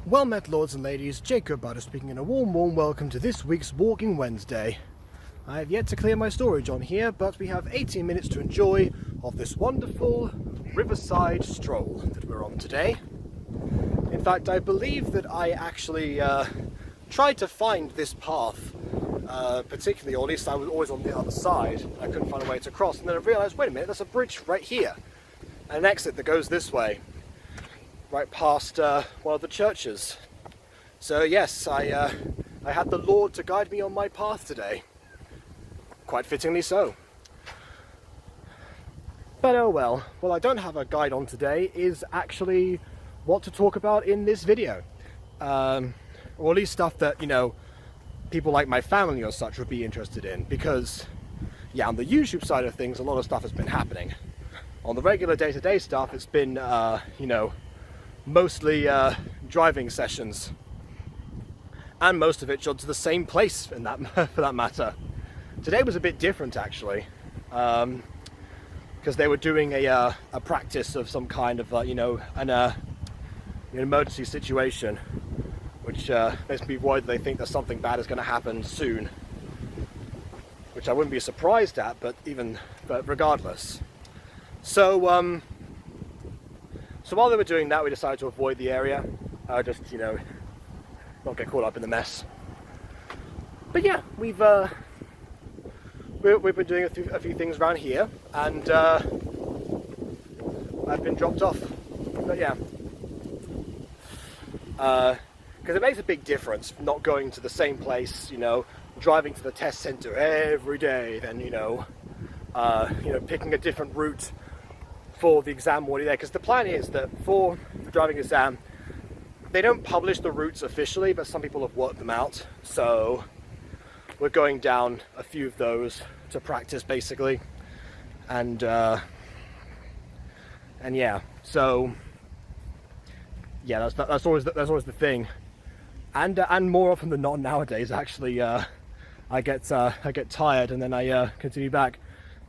Well met, lords and ladies, Jacob Butter speaking, and a warm welcome to this week's Walking Wednesday. I have yet to clear my storage on here, but we have 18 minutes to enjoy of this wonderful riverside stroll that we're on today. In fact, I believe that I actually tried to find this path, particularly, or at least I was always on the other side. I couldn't find a way to cross, and then I realised, wait a minute, there's a bridge right here, and an exit that goes this way, right past one of the churches. So yes, I had the Lord to guide me on my path today. Quite fittingly so. But oh well. What I don't have a guide on today is actually what to talk about in this video. Or at least stuff that, you know, people like my family or such would be interested in. Because, yeah, on the YouTube side of things, a lot of stuff has been happening. On the regular day-to-day stuff, it's been, you know, mostly driving sessions. And most of it shot to the same place, in that, for that matter. Today was a bit different, actually, because they were doing a practice of some kind of, you know, an emergency situation, which makes me worried they think that something bad is going to happen soon, which I wouldn't be surprised at, but regardless. So while they were doing that, we decided to avoid the area, just, you know, not get caught up in the mess. But yeah, we've been doing a few things around here, and I've been dropped off. But yeah, because it makes a big difference not going to the same place, you know, driving to the test center every day, then you know, picking a different route for the exam while you're there. Because the plan is that for the driving exam, they don't publish the routes officially, but some people have worked them out. So we're going down a few of those to practice, basically, and yeah. So yeah, that's always the thing, and more often than not nowadays, actually, I get tired and then I continue back.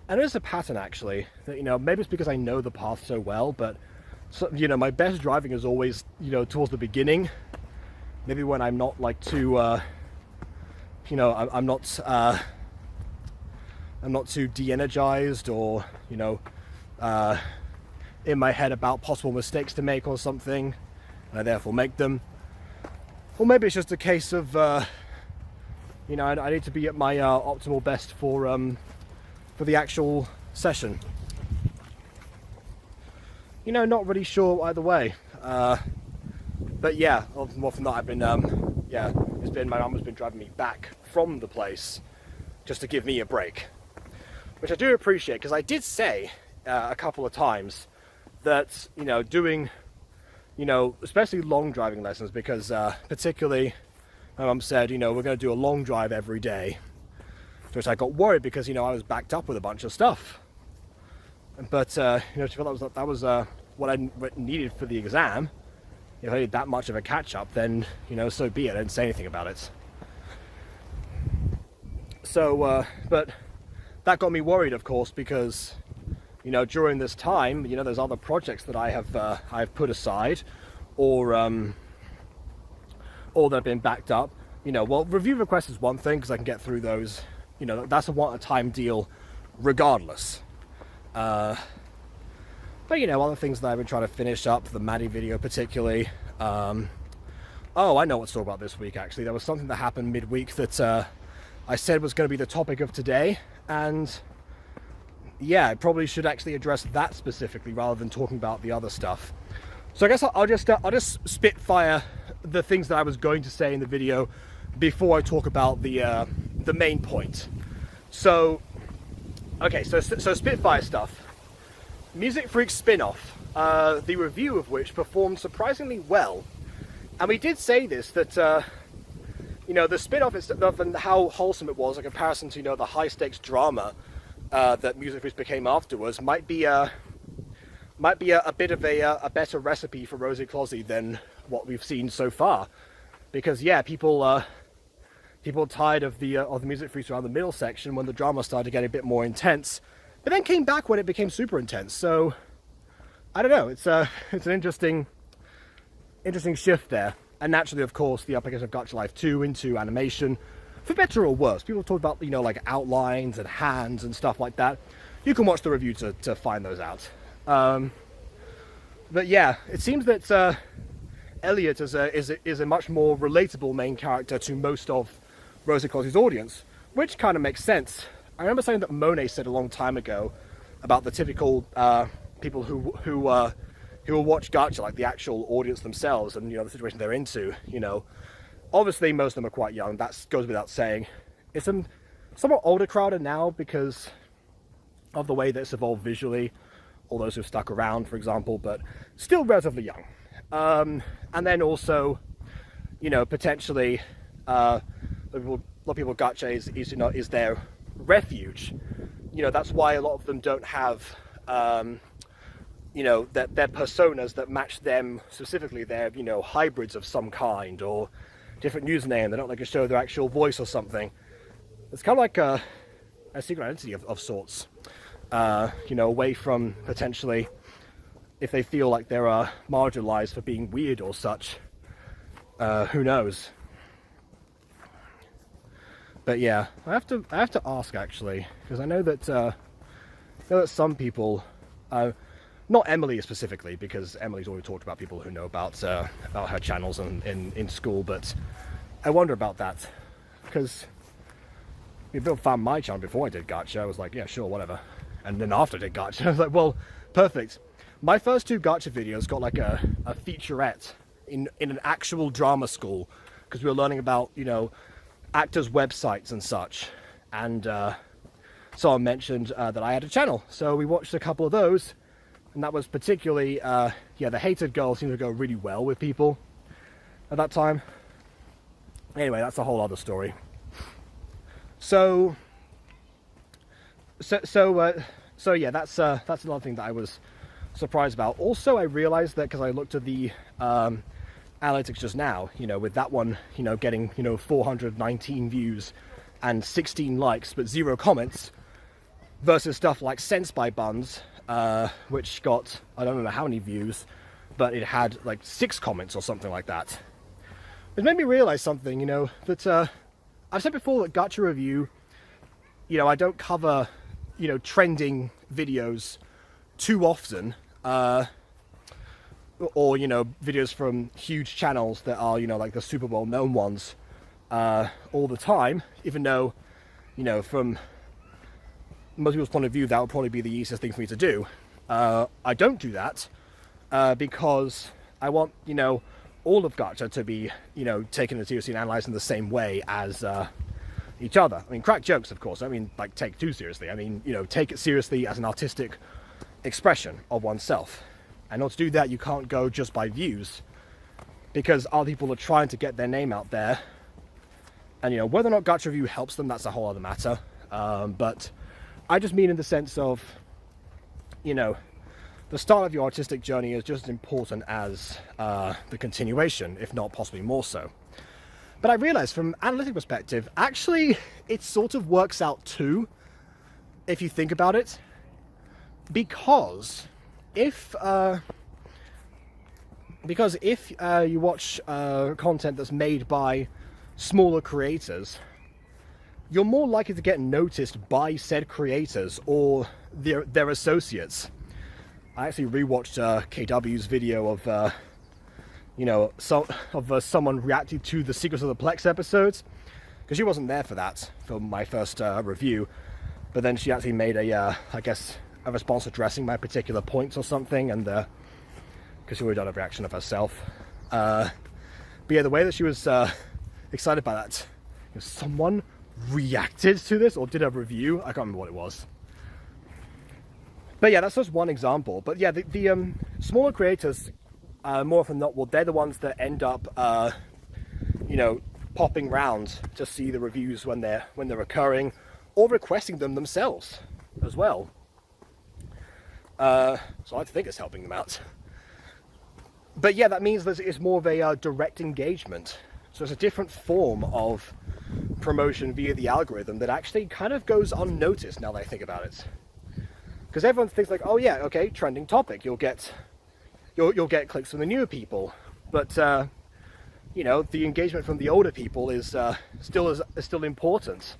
And there's a pattern, actually, that, you know, maybe it's because I know the path so well, but so, you know, my best driving is always, you know, towards the beginning. Maybe when I'm not like too you know, I'm not too de-energized, or, you know, in my head about possible mistakes to make or something, and I therefore make them. Or maybe it's just a case of, you know, I need to be at my optimal best for the actual session. You know, not really sure either way. But yeah, more than that, I've been, yeah, my mum has been driving me back from the place just to give me a break, which I do appreciate, because I did say a couple of times that, you know, doing, you know, especially long driving lessons, because particularly my mum said, you know, we're going to do a long drive every day, to which I got worried because, you know, I was backed up with a bunch of stuff. But you know, she felt that was what I needed for the exam. If I did that much of a catch-up, then, you know, so be it. I didn't say anything about it. So, but that got me worried, of course, because, you know, during this time, you know, there's other projects that I've put aside, or that have been backed up. You know, well, review requests is one thing, because I can get through those. You know, that's a one-at-a-time deal, regardless. But, you know, other things that I've been trying to finish up, the Maddie video particularly. Oh, I know what to talk about this week, actually. There was something that happened midweek that I said was going to be the topic of today. And, yeah, I probably should actually address that specifically rather than talking about the other stuff. So I guess I'll just spitfire the things that I was going to say in the video before I talk about the main point. So, okay, so spitfire stuff. Music Freak spin-off, the review of which performed surprisingly well. And we did say this, that, you know, the spin-off itself and how wholesome it was in comparison to, you know, the high-stakes drama that Music Freak became afterwards might be a bit of a better recipe for Rosie Closey than what we've seen so far. Because, yeah, people tired of the Music Freaks around the middle section when the drama started getting a bit more intense. But then came back when it became super intense. So I don't know. It's an interesting shift there. And naturally, of course, the application of Gacha Life 2 into animation, for better or worse. People talk about, you know, like outlines and hands and stuff like that. You can watch the review to find those out. But yeah, it seems that Elliot is a much more relatable main character to most of Rosa Closey's audience, which kind of makes sense. I remember something that Monet said a long time ago about the typical people who will watch Gacha, like the actual audience themselves, and, you know, the situation they're into. You know, obviously most of them are quite young. That goes without saying. It's a somewhat older crowd now because of the way that it's evolved visually. All those who've stuck around, for example, but still relatively young. And then also, you know, potentially, a lot of people Gacha is their refuge. You know, that's why a lot of them don't have, you know, their personas that match them specifically. They're, you know, hybrids of some kind or different username. They don't like to show their actual voice or something. It's kind of like a secret identity of sorts. You know, away from potentially, if they feel like they're marginalized for being weird or such, who knows? But yeah, I have to ask actually, because I know that some people, not Emily specifically, because Emily's already talked about people who know about her channels in school, but I wonder about that, because people found my channel before I did Gacha. I was like, yeah, sure, whatever. And then after I did Gacha, I was like, well, perfect. My first 2 Gacha videos got like a featurette in an actual drama school, because we were learning about, you know, actors' websites and such. And someone mentioned that I had a channel, so we watched a couple of those, and that was particularly, yeah, The Hated Girl seemed to go really well with people at that time. Anyway, that's a whole other story. So yeah, that's another thing that I was surprised about. Also, I realized that because I looked at the analytics just now, you know, with that one, you know, getting, you know, 419 views and 16 likes but 0 comments, versus stuff like Sense by Buns, which got, I don't know how many views, but it had like 6 comments or something like that. It made me realize something, you know, that I've said before that Gacha Review, you know, I don't cover, you know, trending videos too often, or, you know, videos from huge channels that are, you know, like the super well known ones, all the time, even though, you know, from most people's point of view, that would probably be the easiest thing for me to do. I don't do that, because I want, you know, all of Gacha to be, you know, taken seriously and analysed in the same way as each other. I mean, crack jokes, of course. I mean, like, take too seriously. I mean, you know, take it seriously as an artistic expression of oneself. And not to do that, you can't go just by views, because other people are trying to get their name out there. And, you know, whether or not Gacha Review helps them, that's a whole other matter. But I just mean in the sense of, you know, the start of your artistic journey is just as important as the continuation, if not possibly more so. But I realized from an analytic perspective, actually, it sort of works out too, if you think about it. Because if you watch content that's made by smaller creators, you're more likely to get noticed by said creators or their associates. I actually rewatched KW's video of you know, someone reacting to the Secrets of the Plex episodes, because she wasn't there for that, for my first review, but then she actually made a I guess a response addressing my particular points or something, and because she already done a reaction of herself, but yeah, the way that she was excited by that, you know, someone reacted to this or did a review, I can't remember what it was. But yeah, that's just one example. But yeah, the smaller creators, more often than not, well, they're the ones that end up, you know, popping round to see the reviews when they're occurring, or requesting them themselves as well. So I like to think it's helping them out. But yeah, that means that it's more of a direct engagement. So it's a different form of promotion via the algorithm that actually kind of goes unnoticed now that I think about it. Because everyone thinks like, oh yeah, okay, trending topic, you'll get clicks from the newer people. But, you know, the engagement from the older people is still important.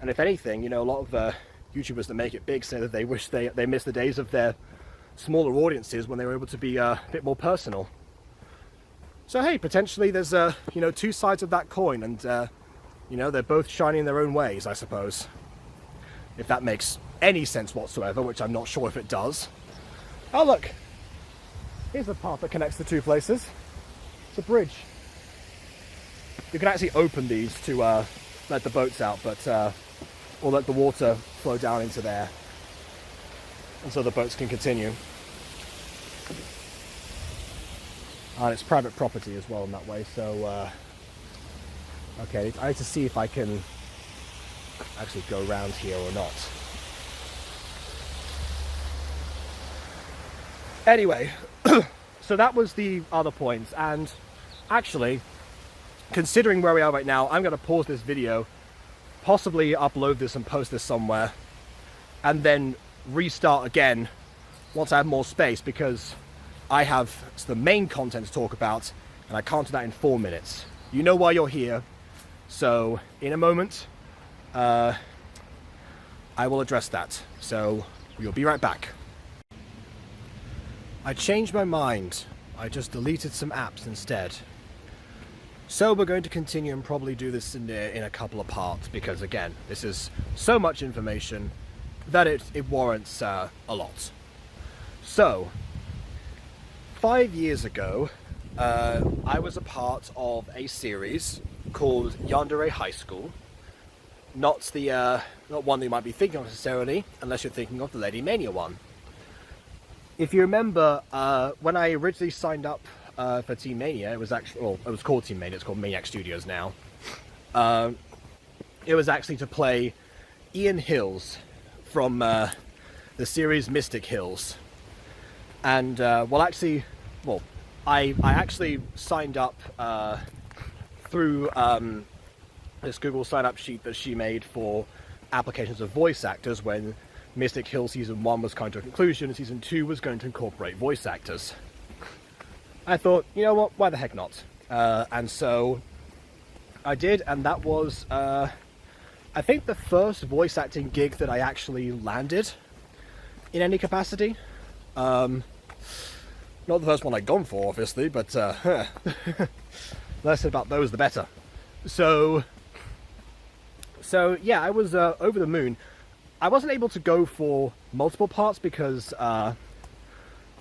And if anything, you know, a lot of YouTubers that make it big say that they wish they missed the days of their smaller audiences when they were able to be a bit more personal. So hey, potentially there's you know, two sides of that coin, and you know, they're both shining in their own ways, I suppose. If that makes any sense whatsoever, which I'm not sure if it does. Oh look, here's the path that connects the two places. It's a bridge. You can actually open these to let the boats out, but or let the water flow down into there, and so the boats can continue. And it's private property as well in that way, so okay, I need to see if I can actually go around here or not. Anyway, so that was the other points, and actually, considering where we are right now, I'm going to pause this video, possibly upload this and post this somewhere, and then restart again once I have more space, because I have the main content to talk about, and I can't do that in 4 minutes. You know why you're here, so in a moment, I will address that. So we'll be right back. I changed my mind. I just deleted some apps instead. So we're going to continue and probably do this in a couple of parts, because again, this is so much information that it warrants a lot. So, 5 years ago, I was a part of a series called Yandere High School. Not one that you might be thinking of necessarily, unless you're thinking of the LadyMania one. If you remember, when I originally signed up for Team Mania, it was actually, well, it was called Team Mania, it's called Maniac Studios now. It was actually to play Ian Hills from the series Mystic Hills. And, I actually signed up through this Google sign-up sheet that she made for applications of voice actors when Mystic Hills Season 1 was coming to a conclusion and Season 2 was going to incorporate voice actors. I thought, you know what, why the heck not? And so I did, and that was, I think, the first voice acting gig that I actually landed in any capacity. Not the first one I'd gone for, obviously, but the less said about those, the better. So yeah, I was over the moon. I wasn't able to go for multiple parts because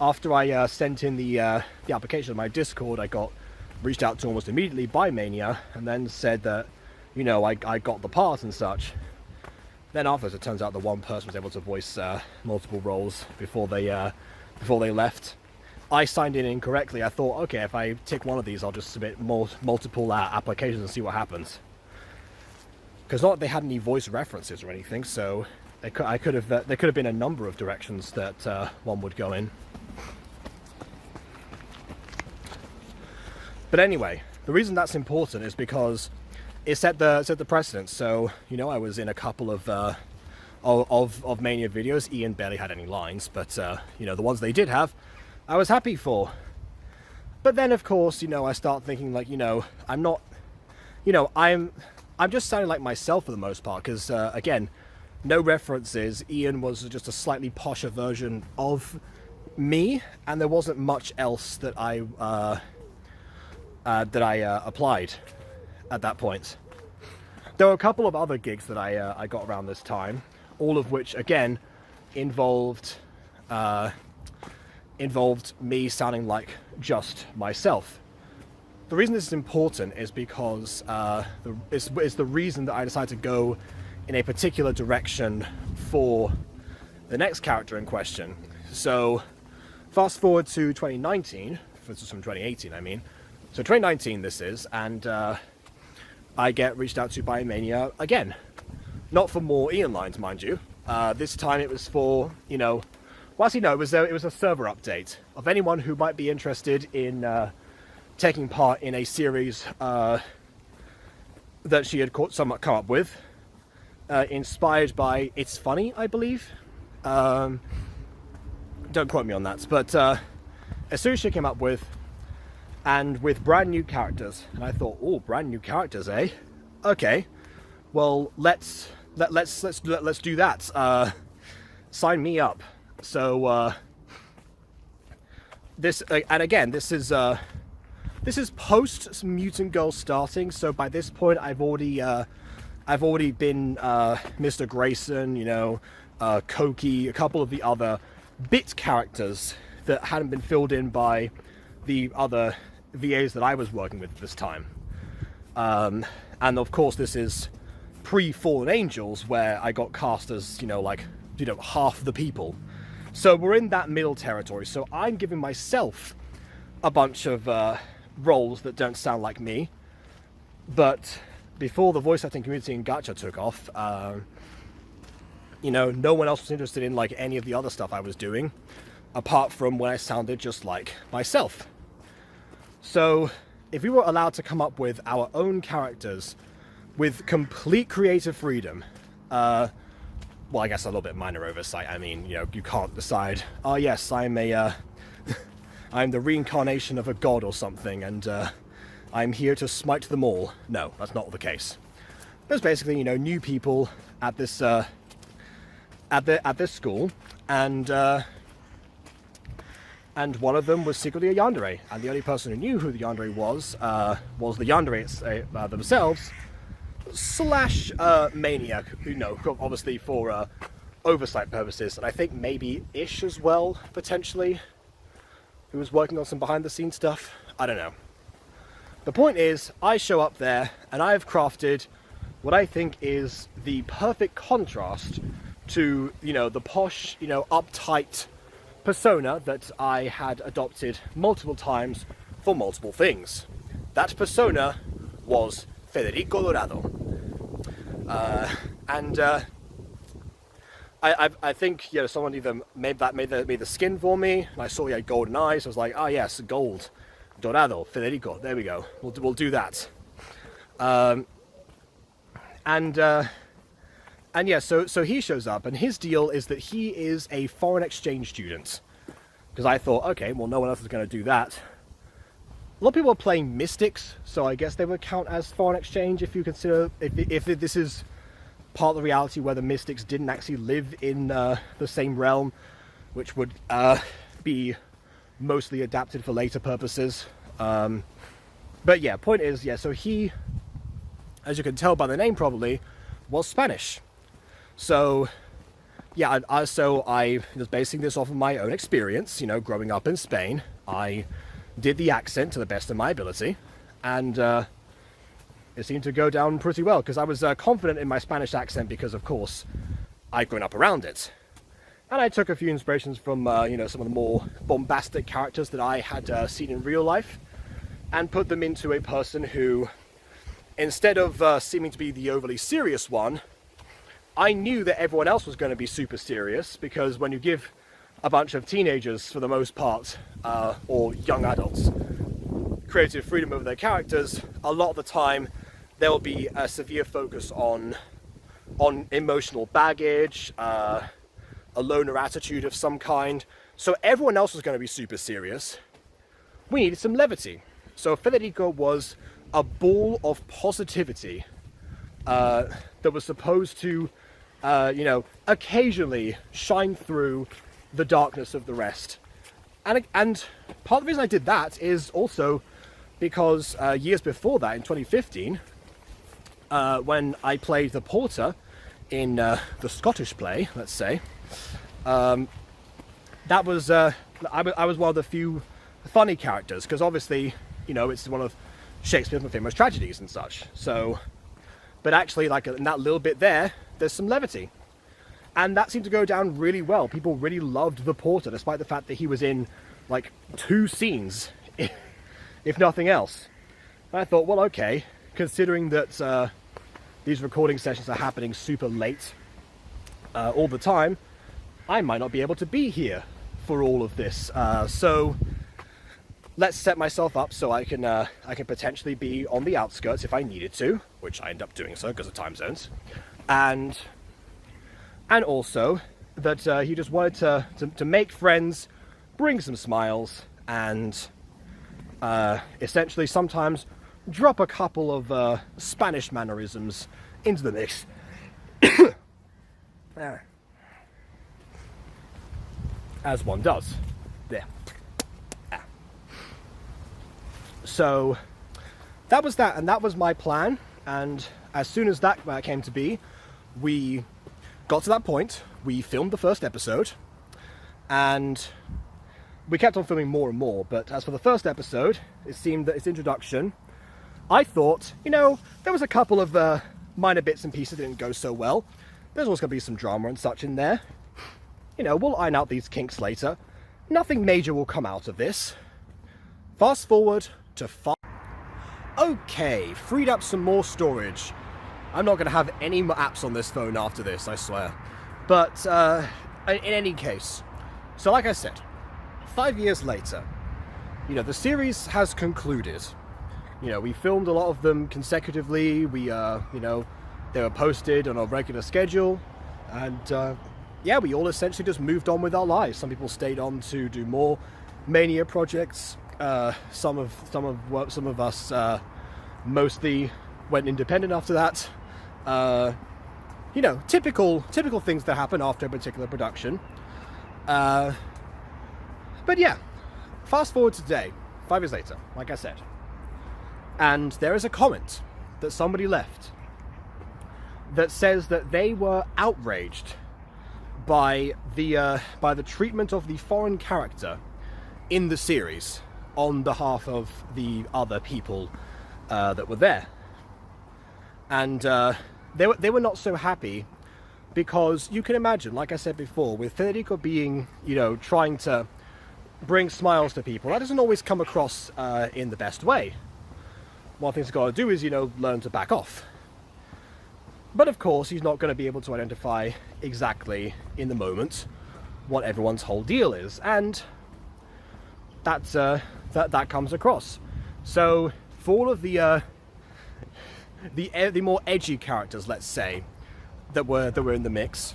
after I sent in the application on my Discord, I got reached out to almost immediately by Mania, and then said that, you know, I got the part and such. Then afterwards, it turns out the one person was able to voice multiple roles before they left. I signed in incorrectly. I thought, okay, if I tick one of these, I'll just submit multiple applications and see what happens. Because not that they had any voice references or anything, so there could have been a number of directions that one would go in. But anyway, the reason that's important is because it set the precedent. So, you know, I was in a couple of Mania videos. Ian barely had any lines, but you know, the ones they did have, I was happy for. But then, of course, you know, I start thinking, like, you know, I'm not, you know, I'm just sounding like myself for the most part, because again, no references. Ian was just a slightly posher version of me, and there wasn't much else that I applied at that point. There were a couple of other gigs that I got around this time, all of which again involved me sounding like just myself. The reason this is important is because it's the reason that I decided to go in a particular direction for the next character in question. So fast forward to 2019, this is from 2018 I mean, so 2019 this is, and I get reached out to by Mania again. Not for more Ian lines, mind you. This time it was for, you know, well, actually no, it was a server update of anyone who might be interested in taking part in a series that she had somewhat come up with, inspired by It's Funny, I believe. Don't quote me on that, but as soon as she came up with, and with brand new characters. And I thought, oh, brand new characters, eh? Okay, well, let's do that. Sign me up. So this and again, this is post Mutant Girl starting. So by this point, I've already been Mr. Grayson, you know, Koki, a couple of the other bit characters that hadn't been filled in by the other VAs that I was working with at this time. And of course, this is pre-Fallen Angels, where I got cast as, half the people. So we're in that middle territory. So I'm giving myself a bunch of roles that don't sound like me. But before the voice acting community in Gacha took off, no one else was interested in like any of the other stuff I was doing, apart from when I sounded just like myself. So if we were allowed to come up with our own characters with complete creative freedom, well, I guess a little bit minor oversight. I mean, you can't decide, oh yes, I'm the reincarnation of a god or something, and I'm here to smite them all. No, that's not the case. There's basically, new people at this at this school, and one of them was secretly a yandere, and the only person who knew who the yandere was the yandere themselves, / maniac, obviously for oversight purposes, and I think maybe Ish as well, potentially, who was working on some behind-the-scenes stuff. I don't know. The point is, I show up there, and I have crafted what I think is the perfect contrast to, the posh, uptight persona that I had adopted multiple times for multiple things. That persona was Federico Dorado. I think, someone either made the skin for me, and I saw he had golden eyes. I was like, oh yes, gold, Dorado, Federico. There we go. We'll do that. And yeah, so he shows up, and his deal is that he is a foreign exchange student. Because I thought, okay, well, no one else is going to do that. A lot of people are playing Mystics, so I guess they would count as foreign exchange if you consider, if this is part of the reality where the Mystics didn't actually live in the same realm, which would be mostly adapted for later purposes. But yeah, point is, so he, as you can tell by the name probably, was Spanish. So yeah, I was basing this off of my own experience, growing up in Spain. I did the accent to the best of my ability, and it seemed to go down pretty well, because I was confident in my Spanish accent because, of course, I'd grown up around it. And I took a few inspirations from, some of the more bombastic characters that I had seen in real life, and put them into a person who, instead of seeming to be the overly serious one, I knew that everyone else was going to be super serious, because when you give a bunch of teenagers, for the most part, or young adults, creative freedom over their characters, a lot of the time there will be a severe focus on emotional baggage, a loner attitude of some kind. So everyone else was going to be super serious. We needed some levity. So Federico was a ball of positivity that was supposed to, occasionally shine through the darkness of the rest. And part of the reason I did that is also because years before that, in 2015, when I played the Porter in the Scottish play, let's say, that was I was one of the few funny characters, because obviously, it's one of Shakespeare's most famous tragedies and such. So, but actually, like in that little bit there's some levity. And that seemed to go down really well. People really loved the Porter, despite the fact that he was in, like, 2 scenes, if nothing else. And I thought, well, okay, considering that these recording sessions are happening super late all the time, I might not be able to be here for all of this. So let's set myself up so I can potentially be on the outskirts if I needed to, which I end up doing so because of time zones. And also that he just wanted to make friends, bring some smiles, and essentially sometimes drop a couple of Spanish mannerisms into the mix. As one does. There. So that was that, and that was my plan. And as soon as that came to be, we got to that point, we filmed the first episode, and we kept on filming more and more. But as for the first episode, it seemed that its introduction, I thought, you know, there was a couple of minor bits and pieces that didn't go so well. There's also going to be some drama and such in there. You know, we'll iron out these kinks later. Nothing major will come out of this. Fast forward to okay, freed up some more storage. I'm not going to have any more apps on this phone after this, I swear. But in any case, so like I said, 5 years later, you know, the series has concluded. You know, we filmed a lot of them consecutively. We, you know, they were posted on a regular schedule, and yeah, we all essentially just moved on with our lives. Some people stayed on to do more Mania projects. Some of us mostly went independent after that. You know, typical things that happen after a particular production. But yeah, fast forward to today, 5 years later, like I said, and there is a comment that somebody left that says that they were outraged by the treatment of the foreign character in the series on behalf of the other people that were there, and they were not so happy because you can imagine, like I said before, with Federico being, you know, trying to bring smiles to people, that doesn't always come across in the best way. One thing he's got to do is, you know, learn to back off. But of course, he's not going to be able to identify exactly in the moment what everyone's whole deal is, and that's that comes across. So for all of the more edgy characters, let's say, that were in the mix,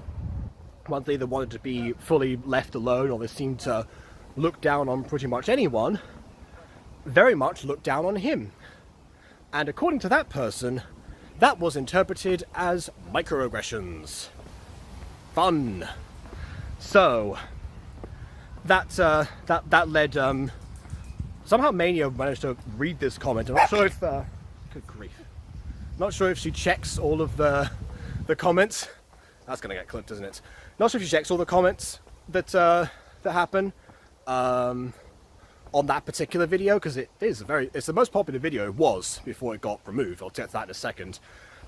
ones that either wanted to be fully left alone or they seemed to look down on pretty much anyone, very much looked down on him. And according to that person, that was interpreted as microaggressions. Fun. So that led somehow Mania managed to read this comment. I'm not sure if good grief. Not sure if she checks all of the comments. That's gonna get clipped, isn't it? Not sure if she checks all the comments that happen on that particular video, because it's the most popular video it was before it got removed. I'll get to that in a second.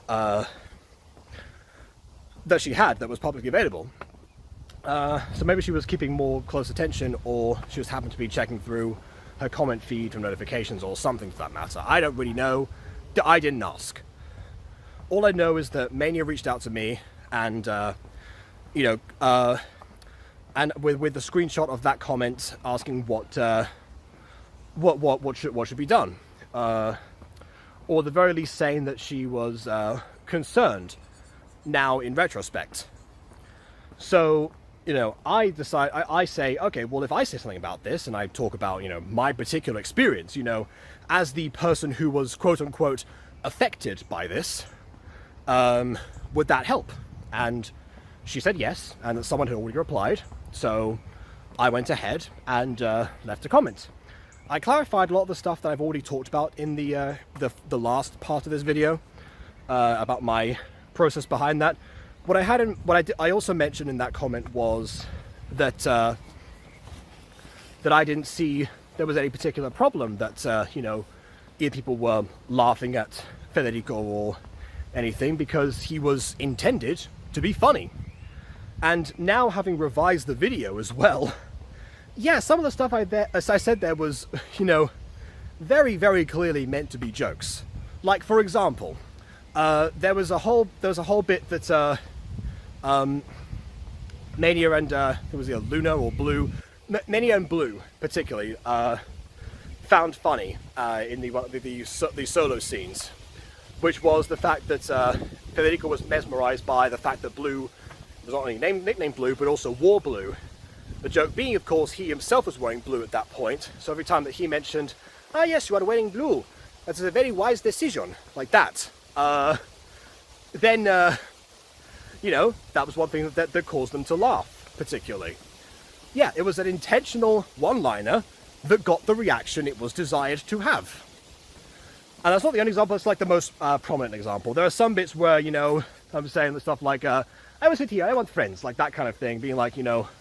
That she had that was publicly available. So maybe she was keeping more close attention, or she just happened to be checking through her comment feed from notifications or something for that matter. I don't really know. I didn't ask. All I know is that Mania reached out to me, and you know, and with the screenshot of that comment asking what should be done, or at the very least saying that she was concerned now in retrospect. So, you know, I say, okay, well, if I say something about this and I talk about, you know, my particular experience, you know, as the person who was quote unquote affected by this, would that help? And she said yes, and that someone had already replied. So I went ahead and left a comment. I clarified a lot of the stuff that I've already talked about in the last part of this video, about my process behind that. I also mentioned in that comment was that that I didn't see there was any particular problem that you know, either people were laughing at Federico or anything, because he was intended to be funny. And now, having revised the video as well, yeah, some of the stuff as I said there was, you know, very, very clearly meant to be jokes. Like, for example, there was a whole bit that Mania and it was either Luna or Blue, Mania and Blue particularly found funny in the solo scenes, which was the fact that Federico was mesmerized by the fact that Blue was not only nicknamed Blue but also wore blue. The joke being, of course, he himself was wearing blue at that point, so every time that he mentioned "Ah yes, you are wearing blue. That's a very wise decision," like that. Then that was one thing that caused them to laugh, particularly. Yeah, it was an intentional one-liner that got the reaction it was desired to have. And that's not the only example, it's like the most prominent example. There are some bits where, I'm saying stuff like, I was here, I want friends, like that kind of thing, being like,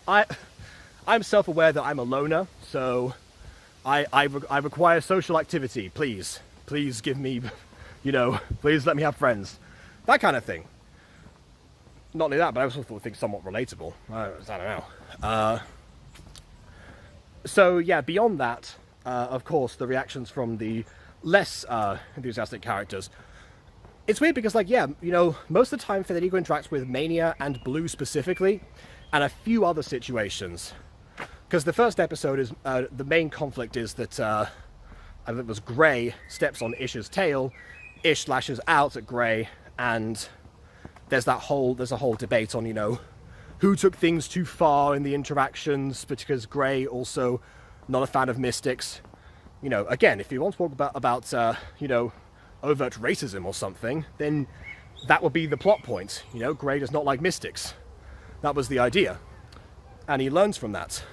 I'm self-aware that I'm a loner, so I require social activity, please give me, please let me have friends, that kind of thing. Not only that, but I also think somewhat relatable. I don't know. So yeah, beyond that, of course, the reactions from the less enthusiastic characters. It's weird because, most of the time Federico interacts with Mania and Blue specifically, and a few other situations. Because the first episode is, the main conflict is that, I think it was Grey steps on Ish's tail, Ish lashes out at Grey, and there's a whole debate on, who took things too far in the interactions, because Grey also not a fan of mystics. Again, if you want to talk about overt racism or something, then that would be the plot point. Grey does not like mystics. That was the idea. And he learns from that.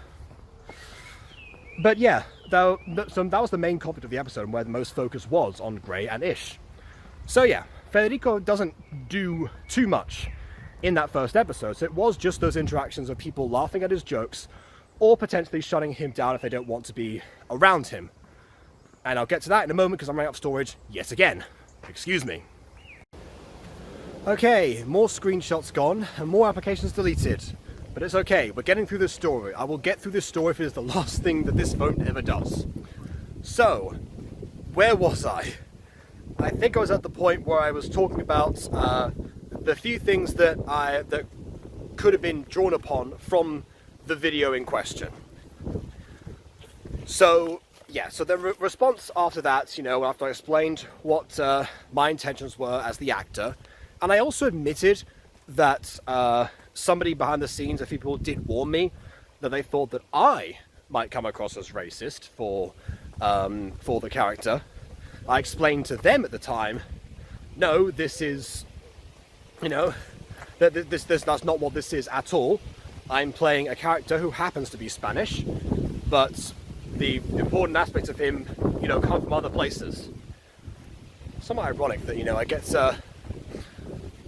But yeah, so that was the main conflict of the episode, and where the most focus was on Grey and Ish. So yeah, Federico doesn't do too much in that first episode, so it was just those interactions of people laughing at his jokes, or potentially shutting him down if they don't want to be around him. And I'll get to that in a moment because I'm running out of storage yet again. Excuse me. Okay, more screenshots gone and more applications deleted. But it's okay, we're getting through this story. I will get through this story if it is the last thing that this phone ever does. So, where was I? I think I was at the point where I was talking about the few things that could have been drawn upon from the video in question. So yeah, so the response after that, after I explained what my intentions were as the actor, and I also admitted that somebody behind the scenes, a few people did warn me that they thought that I might come across as racist for the character. I explained to them at the time, no, this is, that's not what this is at all. I'm playing a character who happens to be Spanish, but the important aspects of him, come from other places. Somewhat ironic that,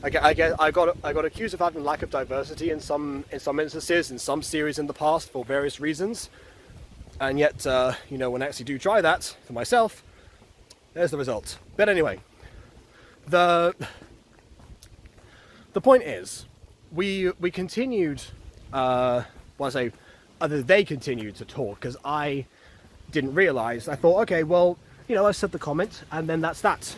I got accused of having lack of diversity in some instances, in some series in the past for various reasons, and yet, when I actually do try that for myself, there's the result. But anyway, the point is, we continued. They continued to talk because I didn't realise. I thought, okay, well, I said the comment, and then that's that.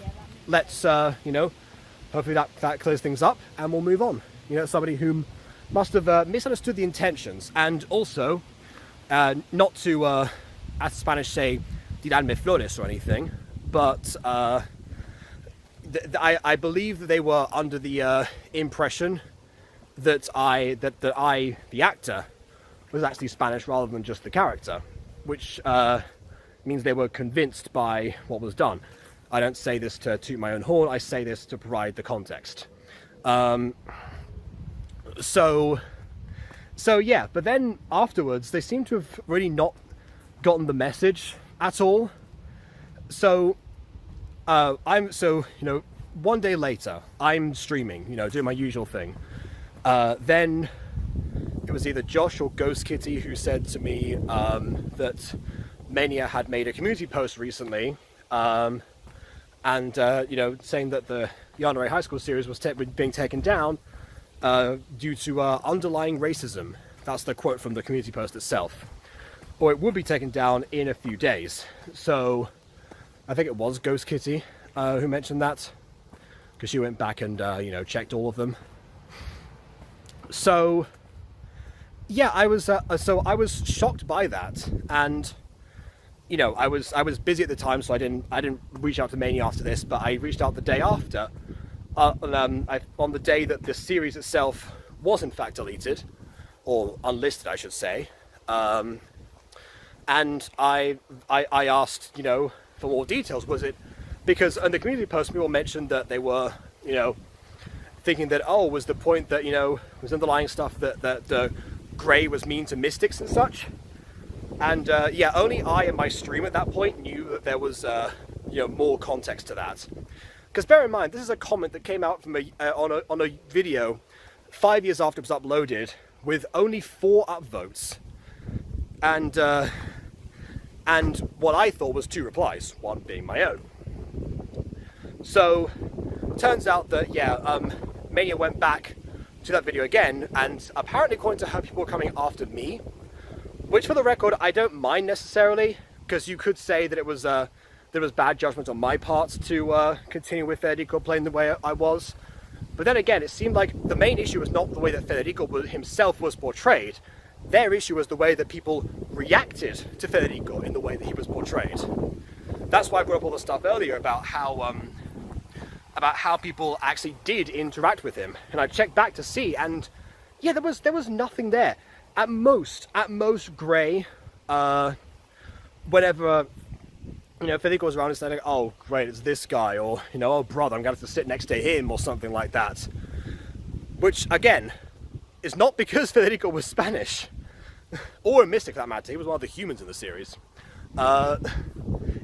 Let's, hopefully that clears things up, and we'll move on. Somebody who must have misunderstood the intentions, and also, not to, as Spanish say, tirarme flores or anything, but I believe that they were under the impression that I, the actor, was actually Spanish rather than just the character, which means they were convinced by what was done. I don't say this to toot my own horn, I say this to provide the context. So yeah, but then afterwards, they seem to have really not gotten the message at all. So, one day later, I'm streaming, doing my usual thing. Then it was either Josh or Ghost Kitty who said to me that Mania had made a community post recently, and saying that the Underlying High School series was being taken down due to underlying racism. That's the quote from the community post itself. Or it would be taken down in a few days. So I think it was Ghost Kitty who mentioned that, because she went back and checked all of them. So yeah, I was shocked by that, and I was busy at the time, so I didn't reach out to Mania after this, but I reached out the day after, on the day that the series itself was in fact deleted, or unlisted, I should say. And I asked, for more details. Was it because in the community post, people mentioned that they were, thinking that, was the point that, was underlying stuff that Grey was mean to mystics and such. And only I and my stream at that point knew that there was, more context to that. Because bear in mind, this is a comment that came out from on a video 5 years after it was uploaded, with only 4 upvotes, and what I thought was 2 replies, one being my own. So, turns out that Mania went back to that video again, and apparently, according to her, people were coming after me, which, for the record, I don't mind necessarily, because you could say that it was there was bad judgment on my part to continue with Federico playing the way I was. But then again, it seemed like the main issue was not the way that Federico himself was portrayed. Their issue was the way that people reacted to Federico in the way that he was portrayed. That's why I brought up all the stuff earlier about how people actually did interact with him. And I checked back to see, and yeah, there was nothing there. At most, Grey, whenever Federico was around and saying, oh, great, it's this guy, or, oh, brother, I'm going to have to sit next to him, or something like that. Which, again, is not because Federico was Spanish, or a mystic, for that matter. He was one of the humans in the series.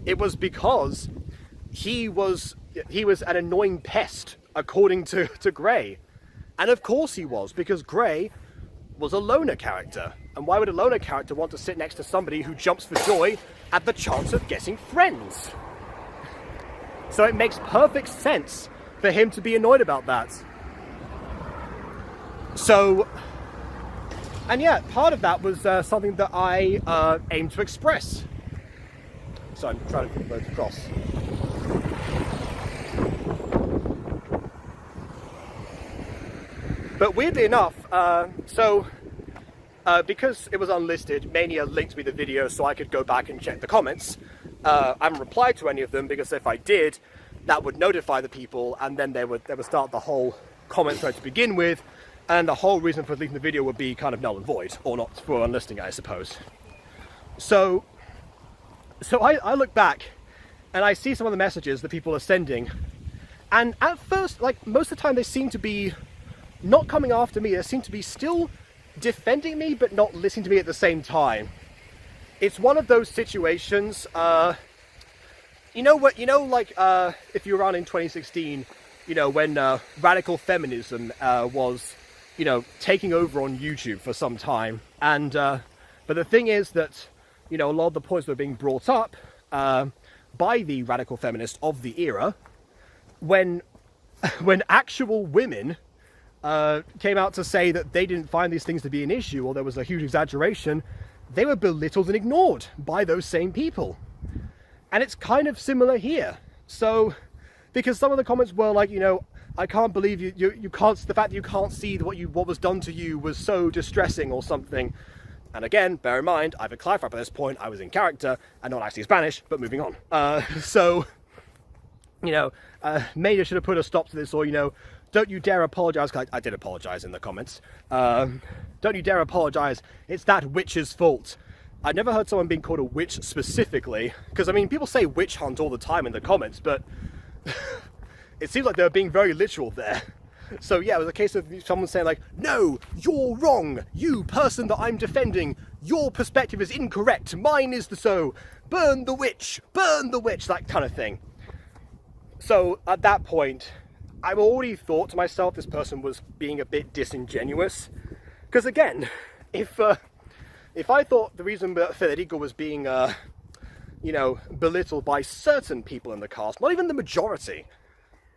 It was because he was an annoying pest, according to Grey. And of course he was, because Grey was a loner character. And why would a loner character want to sit next to somebody who jumps for joy at the chance of getting friends? So it makes perfect sense for him to be annoyed about that. So, and yeah, part of that was something that I aimed to express. So I'm trying to put words across. But weirdly enough, because it was unlisted, Mania linked me the video so I could go back and check the comments. I haven't replied to any of them, because if I did, that would notify the people, and then they would start the whole comment thread to begin with, and the whole reason for deleting the video would be kind of null and void, or not for unlisting it, I suppose. So I look back, and I see some of the messages that people are sending, and at first, most of the time, they seem to be not coming after me. They seem to be still defending me, but not listening to me at the same time. It's one of those situations, if you were around in 2016, when radical feminism was, taking over on YouTube for some time. And, but the thing is that, a lot of the points that were being brought up by the radical feminists of the era, when actual women came out to say that they didn't find these things to be an issue, or there was a huge exaggeration, they were belittled and ignored by those same people. And it's kind of similar here. So, because some of the comments were like, I can't believe you can't, the fact that you can't see what was done to you was so distressing or something. And again, bear in mind, I haven't clarified by this point, I was in character and not actually Spanish, but moving on. Mania should have put a stop to this, or, don't you dare apologise. I did apologise in the comments. Don't you dare apologise. It's that witch's fault. I've never heard someone being called a witch specifically. Because, people say witch hunt all the time in the comments, but it seems like they're being very literal there. So yeah, it was a case of someone saying no, you're wrong. You person that I'm defending, your perspective is incorrect. Mine is so. Burn the witch, that kind of thing. So at that point, I already thought to myself this person was being a bit disingenuous. Because again, if I thought the reason that Federico was being, belittled by certain people in the cast, not even the majority,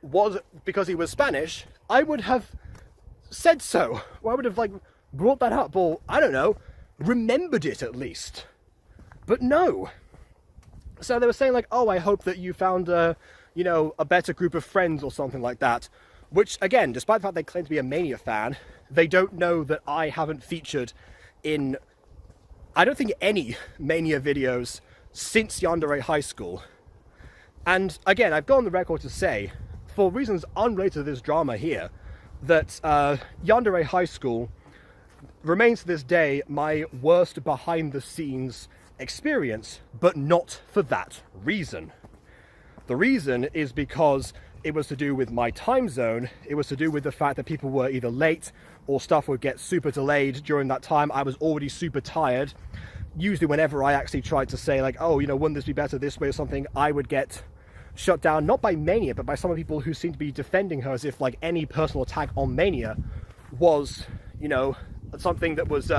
was because he was Spanish, I would have said so. Or I would have, brought that up, or, I don't know, remembered it at least. But no. So they were saying, oh, I hope that you found, a better group of friends or something like that. Which, again, despite the fact they claim to be a Mania fan, they don't know that I haven't featured in, I don't think, any Mania videos since Yandere High School. And, again, I've gone on the record to say, for reasons unrelated to this drama here, that Yandere High School remains to this day my worst behind-the-scenes experience, but not for that reason. The reason is because it was to do with my time zone. It was to do with the fact that people were either late or stuff would get super delayed during that time. I was already super tired. Usually whenever I actually tried to say like, oh, you know, wouldn't this be better this way or something, I would get shut down, not by Mania, but by some of the people who seem to be defending her as if like any personal attack on Mania was, you know, something that was,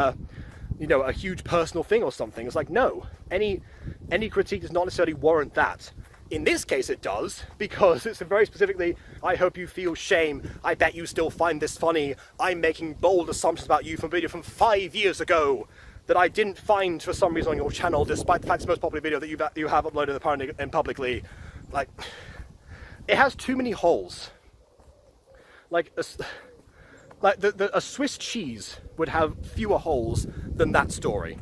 you know, a huge personal thing or something. It's like, no, any critique does not necessarily warrant that. In this case it does, because it's very specifically, I hope you feel shame, I bet you still find this funny, I'm making bold assumptions about you from a video from 5 years ago that I didn't find for some reason on your channel, despite the fact it's the most popular video that you have uploaded apparently and publicly. Like, it has too many holes. Like a Swiss cheese would have fewer holes than that story.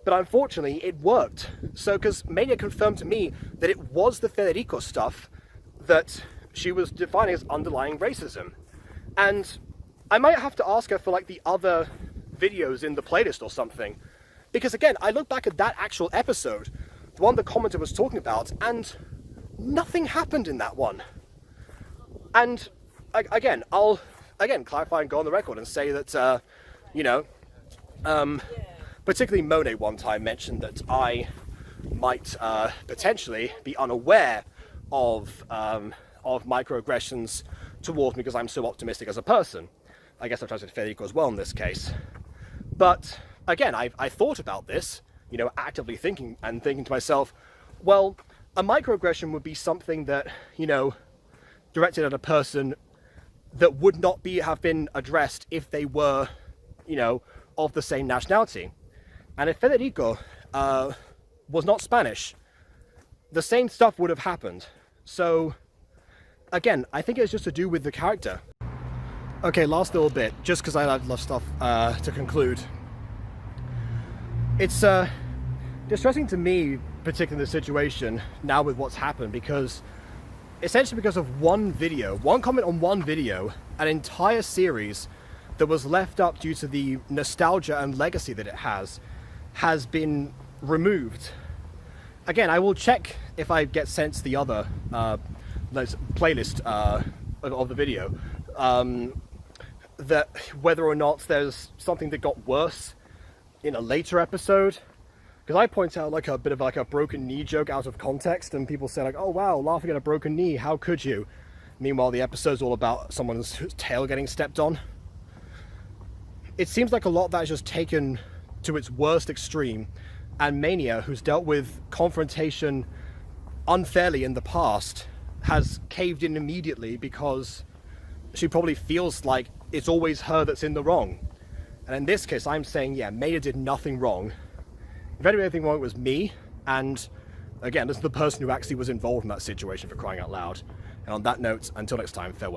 But unfortunately, it worked. So, because Mania confirmed to me that it was the Federico stuff that she was defining as underlying racism. And I might have to ask her for like the other videos in the playlist or something. Because again, I look back at that actual episode, the one the commenter was talking about, and nothing happened in that one. And I'll clarify and go on the record and say that, you know, particularly Monet one time mentioned that I might potentially be unaware of microaggressions towards me because I'm so optimistic as a person. I guess I've tried to Federico as well in this case. But again, I thought about this, you know, actively thinking to myself, well, a microaggression would be something that, you know, directed at a person that would not have been addressed if they were, you know, of the same nationality. And if Federico was not Spanish, the same stuff would have happened. So, again, I think it's just to do with the character. Okay, last little bit, just because I have stuff to conclude. It's distressing to me, particularly in the situation, now with what's happened, because essentially because of one video, one comment on one video, an entire series that was left up due to the nostalgia and legacy that it has been removed. Again, I will check if I get sent the other playlist of the video, that whether or not there's something that got worse in a later episode. Because I point out like a bit of like a broken knee joke out of context, and people say like, oh wow, laughing at a broken knee, how could you? Meanwhile, the episode's all about someone's tail getting stepped on. It seems like a lot of that is just taken to its worst extreme, and Mania, who's dealt with confrontation unfairly in the past, has caved in immediately because she probably feels like it's always her that's in the wrong. And in this case, I'm saying, yeah, Mania did nothing wrong. If anything wrong, it was me, and again, this is the person who actually was involved in that situation, for crying out loud. And on that note, until next time, farewell.